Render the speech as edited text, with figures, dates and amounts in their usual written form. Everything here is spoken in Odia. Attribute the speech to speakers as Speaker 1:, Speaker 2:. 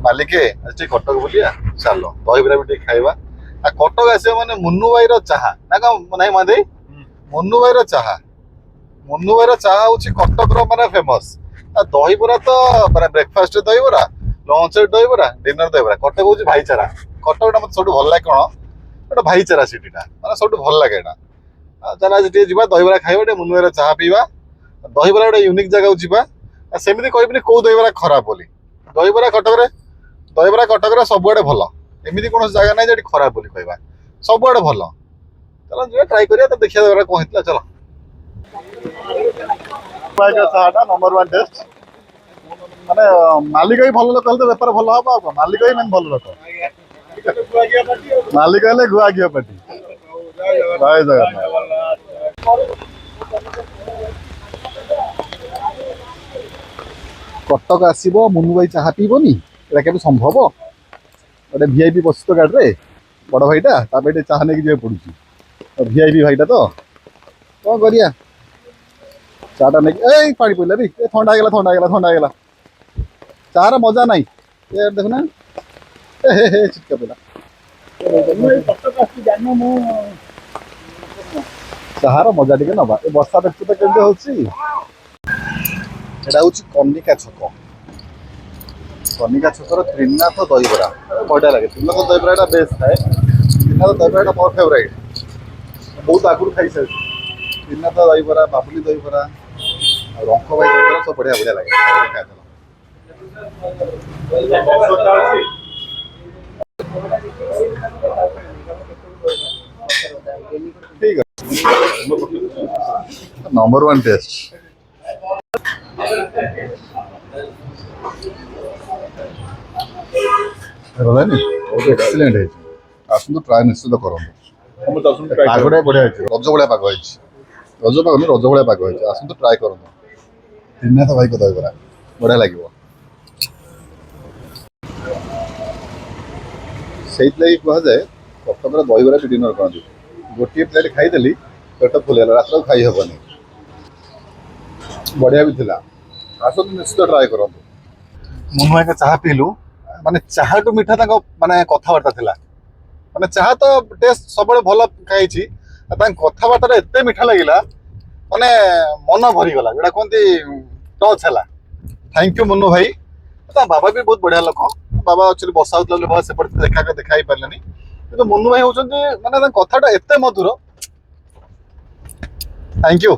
Speaker 1: ମାଲିକେ ଆଜି କଟକ ବୁଲିବା ଚାଲ ଦହିବରା ବି ଟିକେ ଖାଇବା। ଆଉ କଟକ ଆସିବ ମାନେ ମୁନୁ ଭାଇର ଚାହା ନା କଣ ନାଇଁ ମା ଦେଇ? ମୁନୁ ଭାଇର ଚାହା ହଉଛି କଟକର ମାନେ ଫେମସ। ଆଉ ଦହିବରା ତ ମାନେ ବ୍ରେକଫାଷ୍ଟରେ ଦହିବରା, ଲଞ୍ଚରେ ଦହିବରା, ଡିନର ଦହିବରା। କଟକ ହଉଛି ଭାଇଚାରା। କଟକଟା ମତେ ସବୁଠୁ ଭଲ ଲାଗେ କଣ, ଗୋଟେ ଭାଇଚାରା ସିଟିଟା, ମାନେ ସବୁଠୁ ଭଲ ଲାଗେ ଏଇଟା। ଚାଲ ଆଜି ଟିକେ ଯିବା ଦହିବରା ଖାଇବା, ଟିକେ ମୁନୁ ଭାଇର ଚାହା ପିଇବା। ଦହିବରା ଗୋଟେ ୟୁନିକ୍ ଜାଗାକୁ ଯିବା। ସେମିତି କହିବିନି କୋଉ ଦହିବରା ଖରାପ ବୋଲି। ଦହିବରା କଟକରେ ସବୁଆଡେ ଭଲ। ଏମିତି କୌଣସି ଜାଗା ନାହିଁ ଯୋଉଠି ଖରାପ ବୋଲି କହିବା, ସବୁଆଡେ ଭଲ। ଚାଲ ଯିବା ଟ୍ରାଏ କରିବା, ତ ଦେଖିବା ଦହିବରା କଣ ହେଇଥିଲା। ଚାଲ। ଚାହାଟା ନମ୍ବର 1 ଟେଷ୍ଟ। ମାନେ ମାଲିକ ବି ଭଲ ଲୋକ ହେଲେ ତ ବେପାର ଭଲ ହବ। ଆଉ କଣ, ମାଲିକ ହିଁ ମେନ୍ ଭଲ ଲୋକ। ମାଲିକ ହେଲେ ଗୁଆ ଘିଅ ପାଟି। ଜୟ ଜଗନ୍ନାଥ। କଟକ ଆସିବ ମୁନୁ ଭାଇ ଚାହା ପିଇବନି, ଏଇଟା କେବେ ସମ୍ଭବ? ଗୋଟେ ଭିଆଇପି ବସିଛି ତ ଗାଡ଼ିରେ, ବଡ଼ ଭାଇଟା, ତା ପାଇଁ ଟିକେ ଚାହା ନେଇକି ଯିବାକୁ ପଡୁଛି। ଭିଆଇପି ଭାଇଟା ତ, କଣ କରିବା। ଚାଟା ନେଇକି ଏଇ ପାଣି ପଇଲା ବି, ଥଣ୍ଡା ହେଇଗଲା। ଚାହାର ମଜା ନାହିଁ। ଏ ଦେଖୁନା ଚିଟକା ପଇଲା। ଚାହାର ମଜା ଟିକେ ନବା। ଏ ବର୍ଷା ଦେଖୁଛ ତ କେମିତି ହଉଛି। ଏଟା ହଉଛି କନିକା ଛକର ତ୍ରିନାଥ ଦହିବରା। ବଢିଆ ଲାଗେ। ତ୍ରିନାଥ ଦହିବରାଟା ବେଷ୍ଟ ଥାଏ। ତ୍ରିନାଥ ଦହିବରାଟା ମୋର ଫେଭରାଇଟ୍। ବହୁତ ଆଗରୁ ଖାଇସାରିଛି। ତ୍ରିନାଥ ଦହିବରା, ବାବୁଲି ଦହିବରା, ଆଉ ରଙ୍କ ଭାଇ ଦହିବରା ସବୁ ବଢିଆ ଲାଗେ। ଠିକ ଅଛି। Number 1 test. ଏକ୍ସିଲେଣ୍ଟ ହେଇଛି। ଆସନ୍ତୁ, ଟ୍ରାଏ ନିଶ୍ଚିତ କରନ୍ତୁ। ପାଗଟା ବଢିଆ ହେଇଛି। ରଜ ଭଳିଆ ପାଗ ହେଇଛି। ରଜ ଭଳିଆ ପାଗ ହେଇଛି। ଆସନ୍ତୁ ଟ୍ରାଏ କରନ୍ତୁ ତ୍ରିନାଥ ଭାଇଙ୍କ ଦହିବରା, ବଢିଆ ଲାଗିବ। ସେଇଥିଲାଗି କୁହାଯାଏ କଟକରେ ଦହିବରା ବି ଡିନର କରନ୍ତି। ଗୋଟିଏ ପ୍ଲେଟ୍ ଖାଇଦେଲି, ପେଟ ଫୁଲ ହେଇଗଲା, ରାତିରେ ଖାଇ ହବନି। ବଢିଆ ବି ଥିଲା। ଆସନ୍ତୁ ନିଶ୍ଚିତ ଟ୍ରାଏ କରନ୍ତୁ। ମୁନୁ ଭାଇଙ୍କ ଚାହା ପିଇଲୁ, ମାନେ ଚାହାଠୁ ମିଠା ତାଙ୍କ ମାନେ କଥାବାର୍ତ୍ତା ଥିଲା। ମାନେ ଚାହା ତ ଟେଷ୍ଟ ସବୁବେଳେ ଭଲ ଖାଇଛି, ତାଙ୍କ କଥାବାର୍ତ୍ତାରେ ଏତେ ମିଠା ଲାଗିଲା, ମାନେ ମନ ଭରିଗଲା। ଯୋଉଟା କୁହନ୍ତି ଟଚ୍ ହେଲା। ଥ୍ୟାଙ୍କ ୟୁ ମୁନୁ ଭାଇ। ତା ବାବା ବି ବହୁତ ବଢିଆ ଲୋକ। ବାବା ଆକ୍ଚୁଆଲି ବର୍ଷା ହଉଥିଲା ବୋଲି ବାବା ସେପଟେ ଦେଖା ହେଇପାରିଲେନି, କିନ୍ତୁ ମୁନୁ ଭାଇ ହଉଛନ୍ତି ମାନେ ତାଙ୍କ କଥାଟା ଏତେ ମଧୁର। Thank you.